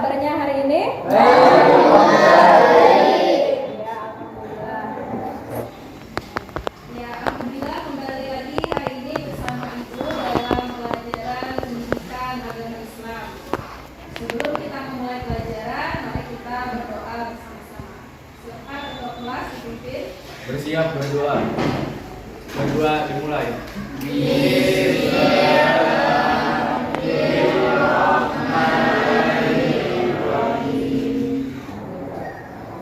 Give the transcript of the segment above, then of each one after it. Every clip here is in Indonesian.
kabarnya hari ini? Ya, alhamdulillah kembali lagi hari ini bersama Ibu dalam pelajaran pendidikan agama Islam. Sebelum kita memulai pelajaran, mari kita berdoa bersama-sama. Silakan ketua kelas dipimpin. Bersiap berdoa. Berdoa dimulai.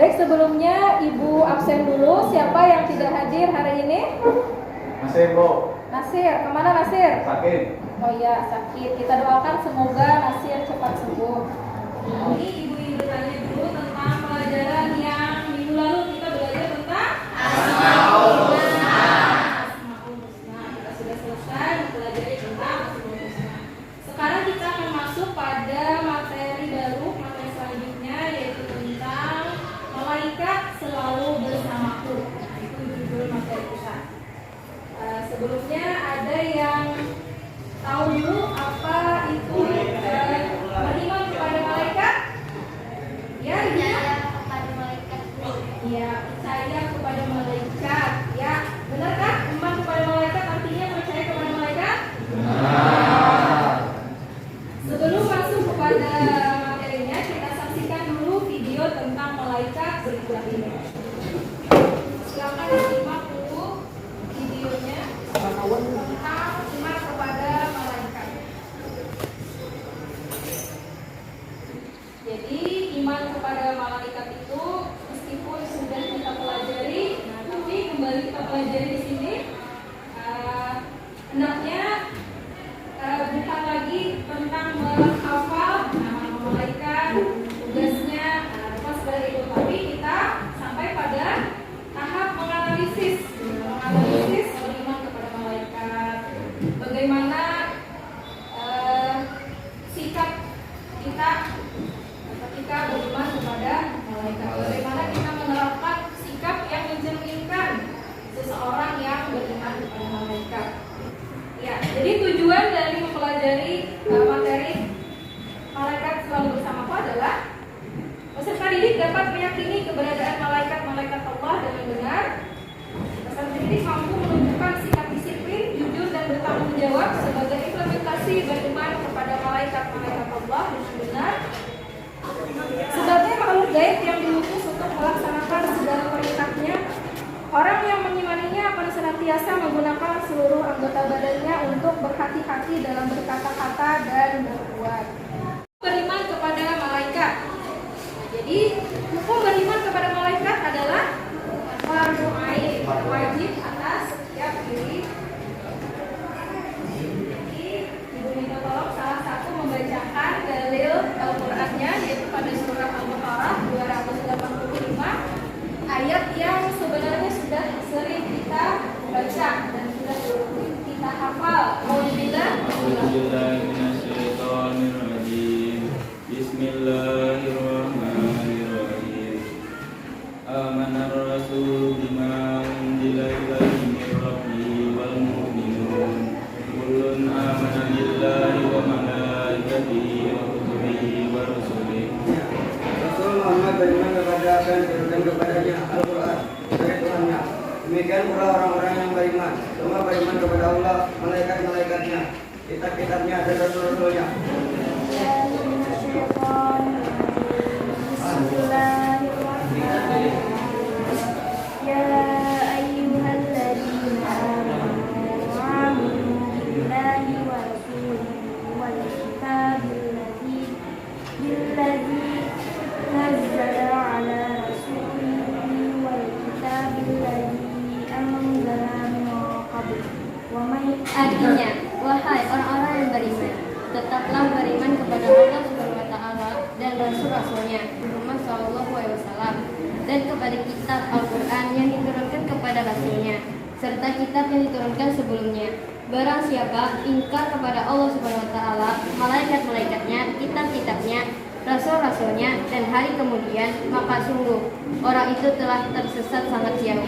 Baik, sebelumnya Ibu absen dulu. Siapa yang tidak hadir hari ini? Masih Bu. Nasir, kemana Nasir? Sakit. Oh iya, sakit. Kita doakan semoga Nasir cepat sembuh. Ini Ibu ingin bertanya dulu tentang pelajaran yang minggu lalu kita belajar tentang Asmaul Husna. Kita sudah selesai mempelajari tentang Asmaul Husna. Sekarang kita akan masuk pada materi baru, materi selanjutnya, yaitu tentang malaikat selalu bersamaku. Nah, itu judul materi kita. Sebelumnya ada yang tahu dulu apa itu beriman kepada malaikat? Ya, kepada malaikat. ya, percaya kepada malaikat. Ya, benar kan? Iman kepada malaikat artinya percaya kepada malaikat? Sebelum masuk kepada materinya, kita saksikan dulu video tentang malaikat berikut ini. Silakan disimak dulu videonya tentang iman kepada malaikat. Jadi iman kepada malaikat itu meskipun sudah kita pelajari, nah, tapi kembali kita pelajari di sini, hendaknya bukan lagi tentang menghafal nama malaikat, tugasnya, bukan sekedar itu, tapi kita sampai pada tahap menganalisis beriman kepada malaikat, bagaimana sikap kita ketika beriman kepada malaikat, bagaimana kita menerapkan sikap yang mencerminkan seseorang yang beriman kepada malaikat. Ya, jadi tujuan dari mempelajari materi malaikat selalu bersamaku adalah peserta didik dapat meyakini keberadaan malaikat-malaikat Allah dengan benar. Peserta didik mampu menunjukkan sikap disiplin, jujur dan bertanggung jawab sebagai implementasi beriman kepada malaikat-malaikat Allah dengan benar. Sebagai makhluk gaib yang diutus untuk melaksanakan segala perintahnya, orang yang mengimaninya akan senantiasa menggunakan seluruh anggota badannya untuk berhati-hati dalam berkata-kata dan berbuat. Beriman kepada malaikat. Jadi, hukum beriman kepada malaikat adalah fardu ain, wajib atas setiap diri. Jadi, Ibu minta tolong salah satu membacakan dalil Al-Qur'annya, yaitu pada surah Al-Baqarah 285, ayat yang sebenarnya sudah sering kita baca dan sudah kita hafal. Bismillahirrahmanirrahim. Amanar rasul bima unzila ilaihi min rabbih wal mu'minun kullun amana billahi wa malaikatihi wa kutubihi wa rusulihi. Rasul Muhammad beriman kepada apa yang diturunkan kepadanya, Al-Quran, dari Tuhannya. Demikian pula orang-orang yang beriman, semua beriman kepada Allah, malaikat-malaikatnya, kitab-kitabnya, dan rasul-rasulnya. Ya ayyuhalladzina amanu billahi wa rasulihi wal kitabil ladzi nazzala ala rasulihi wal kitabil ladzi anzala min qabl wa may. Artinya, wahai orang-orang yang beriman, tetaplah beriman kepada Allah Subhanahu wa taala dan rasul-rasulnya Muhammad sallallahu alaihi wasallam, dan kepada kitab Al-Quran yang diturunkan kepada rasulnya serta kitab yang diturunkan sebelumnya. Barang siapa ingkar kepada Allah Subhanahu wa taala, malaikat-malaikatnya, kitab-kitabnya, rasul-rasulnya dan hari kemudian, maka sungguh orang itu telah tersesat sangat jauh.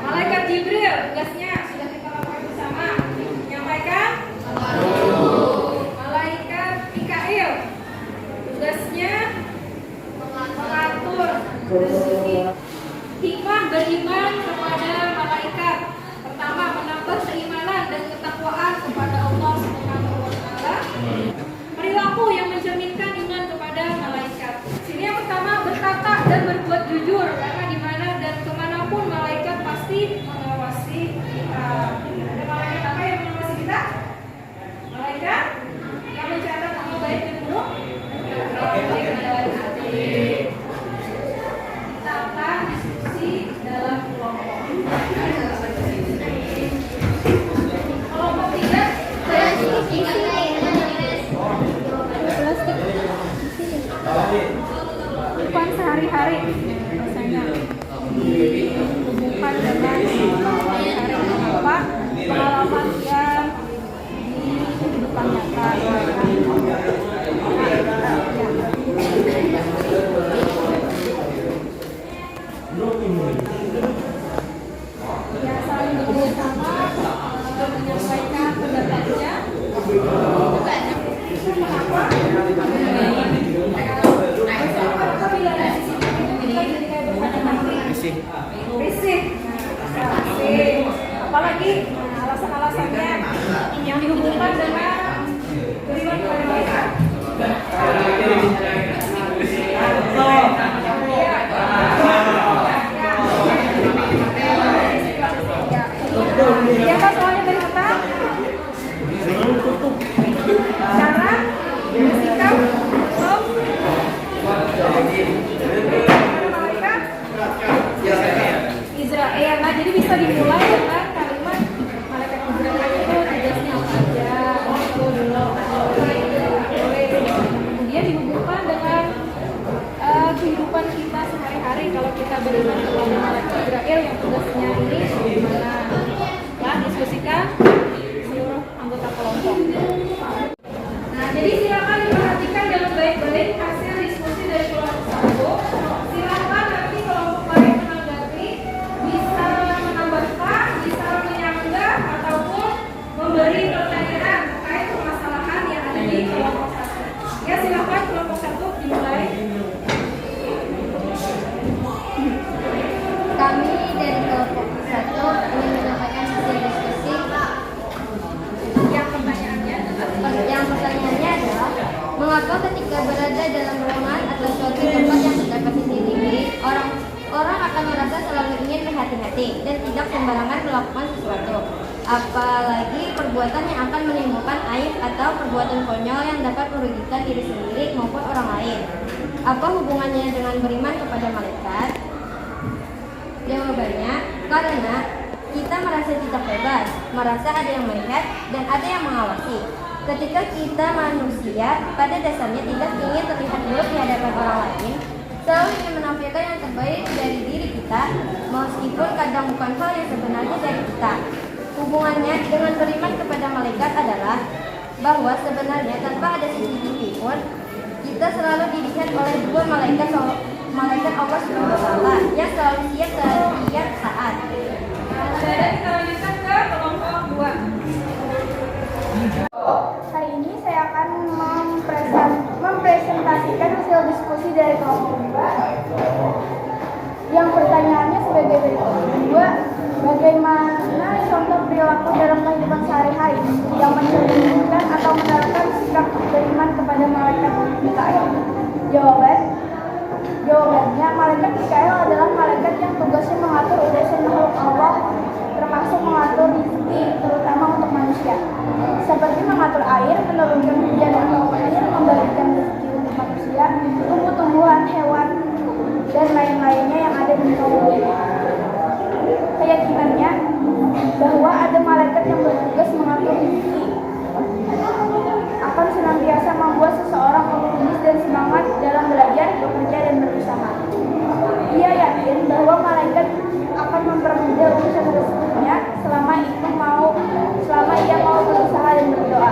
Malaikat Jibril, tugasnya sudah kita lakukan bersama. Menyampaikan. Malaikat Mikail, tugasnya Hikmah beriman kepada malaikat. Pertama, menambah keimanan dan ketakwaan kepada Allah Subhanahu wa taala. Perilaku yang mencerminkan iman kepada malaikat. Sini yang pertama, berkata dan berbuat jujur, karena di mana dan kemanapun malaikat pasti mengawasi kita. Ada malaikat apa yang mengawasi kita? Malaikat yang mencatat amal baik dan buruk. Kita akan diskusi dalam kelompok. Kelompok 3. Bukan sehari-hari rasanya bukan dengan sehari-hari apa pengalaman yang di depan nyata yang saling bekerjasama menyampaikan pendapatnya. Itu mengapa risih. Apalagi alasan-alasannya yang dihubungkan dengan beriman kepada malaikat. Siapa soalnya dari kita? Cara bersikap Israel. Nah, jadi bisa dimulai dengan kalimat malaikat Israel itu tugasnya apa aja, itu dulu, kemudian dihubungkan dengan kehidupan kita sehari-hari kalau kita beriman kepada malaikat Israel yang tugasnya ini gimana? Ya, diskusikan seluruh anggota kelompok. Nah, jadi silakan diperhatikan dengan baik-baik hasil diskusi dari kelompok 1. Silakan nanti kelompok lain menanggapi, bisa menambahkan, bisa menyanggah ataupun memberi pertanyaan terkait permasalahan yang ada di kelompok 1. Ya, silakan kelompok 1 dimulai. Kami dari kelompok 1 ingin menyampaikan hasil diskusi. Yang pertanyaannya adalah, mengapa ketika berada dalam ruangan atau suatu tempat yang terdapat CCTV, orang akan merasa selalu ingin berhati-hati dan tidak sembarangan melakukan sesuatu, apalagi perbuatan yang akan menimbulkan aib atau perbuatan konyol yang dapat merugikan diri sendiri maupun orang lain. Apa hubungannya dengan beriman kepada malaikat? Jawabannya, karena kita merasa tidak bebas, merasa ada yang melihat dan ada yang mengawasi. Ketika kita manusia pada dasarnya tidak ingin terlihat buruk di hadapan orang lain, selalu ingin menampilkan yang terbaik dari diri kita, meskipun kadang bukan hal yang sebenarnya dari kita. Hubungannya dengan beriman kepada malaikat adalah bahwa sebenarnya tanpa ada CCTV pun, kita selalu dilihat oleh dua malaikat Allah SWT yang selalu siap setiap saat. Dan kita lanjutkan ke kelompok 2. Hari ini saya akan mempresentasikan hasil diskusi dari kelompok 2. Yang pertanyaannya sebagai berikut. 2. Bagaimana contoh perilaku dalam kehidupan sehari-hari yang mencerminkan atau menerapkan sikap beriman kepada malaikat Mikael? Jawabannya, malaikat Mikael adalah malaikat yang tugasnya mengatur urusan makhluk Allah, termasuk mengatur rezeki, terutama untuk manusia. Seperti mengatur air, menurunkan hujan atau petir, memberikan rezeki untuk manusia, tumbuh-tumbuhan, hewan, dan lain-lainnya yang ada di kaum bumi. Keyakinannya bahwa ada malaikat yang bertugas mengatur rezeki akan senantiasa membuat seseorang optimis dan semangat dalam belajar, bekerja, dan berusaha. Ia yakin bahwa malaikat akan mempermudah urusan rezekinya selama ia mau berusaha dan berdoa.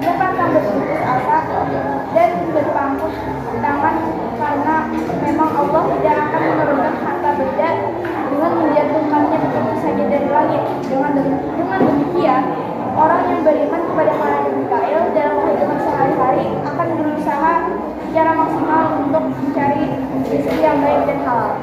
Dia pantang berputus asa dan berpangku tangan karena memang Allah tidak akan menurunkan harta benda dengan menjatuhkannya begitu saja dari langit. Dengan demikian, orang yang beriman kepada malaikat Mikael dalam kehidupan sehari-hari akan berusaha secara maksimal soal untuk mencari rezeki yang baik dan halal.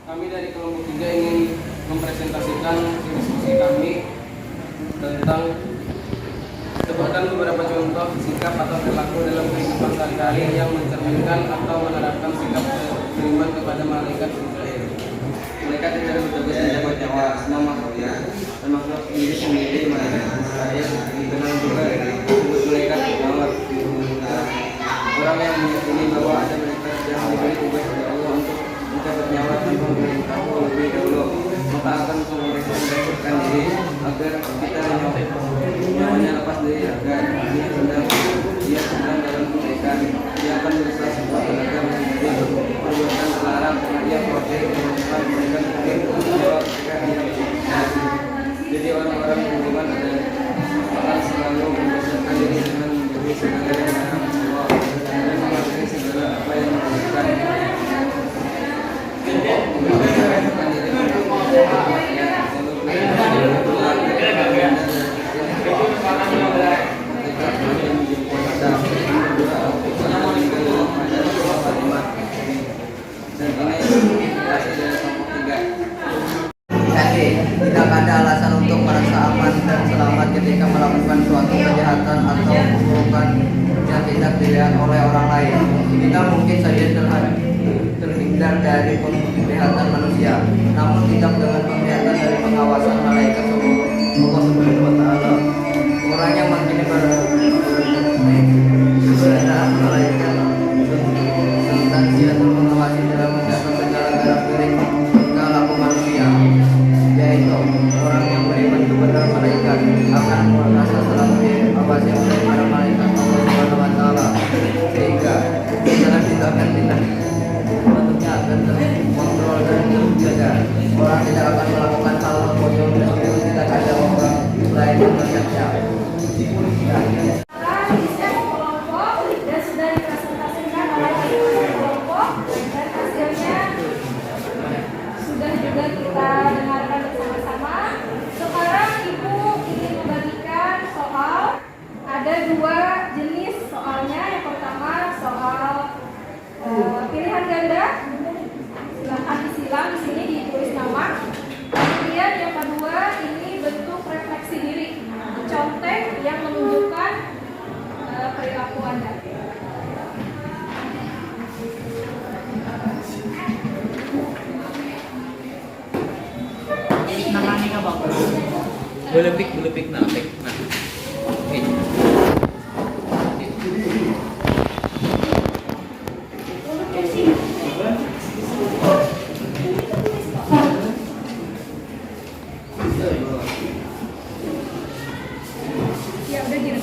Kami dari kelompok 3 ingin mempresentasikan diskusi kami tentang sebutkan beberapa contoh sikap atau perilaku dalam kehidupan sehari-hari yang mencerminkan atau menerapkan sikap beriman kepada malaikat Jibril. Mereka tidak bertugas menjaga nyawa semua makhluknya, termasuk diri sendiri. Malaikat yang dikenal juga disebut malaikat maut. Orang yang meyakini bahwa ada malaikat yang diberi tugas oleh Allah untuk mencabut nyawa tanpa memberitahu lebih dahulu, maka akan memberitahukan diri agar kita nyawanya lepas dari raga. Dia sedang dalam kebaikan. Dia akan berusaha sekuat tenaga menghindari perbuatan terlarang karena dia khawatir menemukan mereka mungkin nyawa ketika dia jadi orang-orang yang beriman akan selalu mempersiapkan diri dengan menjadi segala yang Allah dan mengakui segala apa yang dilakukan. Tidak ada alasan untuk merasa aman dan selamat ketika melakukan suatu kejahatan atau keburukan yang tidak dilihat oleh orang lain. Kita mungkin saja terhindar dari penglihatan manusia, namun tidak dengan penglihatan dari pengawasan malaikat Allah Subhanahu wa Ta'ala. Orang yang makin keberadaan malaikat senantiasa mengawasi dalam mencatat segala gerak-gerik tingkah laku manusia, yaitu orang yang beriman kepada malaikat akan merasa selalu diawasi oleh para malaikat Allah Subhanahu wa Ta'ala, sehingga segala tindakan bentuknya akan terkontrol dan terjaga. Orang tidak akan melakukan hal bodoh meskipun tidak ada orang lain yang melihatnya. Di setiap kelompok dan sudah dipresentasikan oleh kelompok dan hasilnya sudah juga kita dengarkan bersama-sama. Sekarang Ibu ingin membagikan soal. Ada 2 jenis soalnya. Yang pertama soal pilihan ganda. Silahkan disilang, di sini ditulis nama. Kemudian yang kedua ini bentuk refleksi diri, contek yang menunjukkan perilaku Anda. Namanya ka ba? Bulepik na. Okay. Ya udah gini.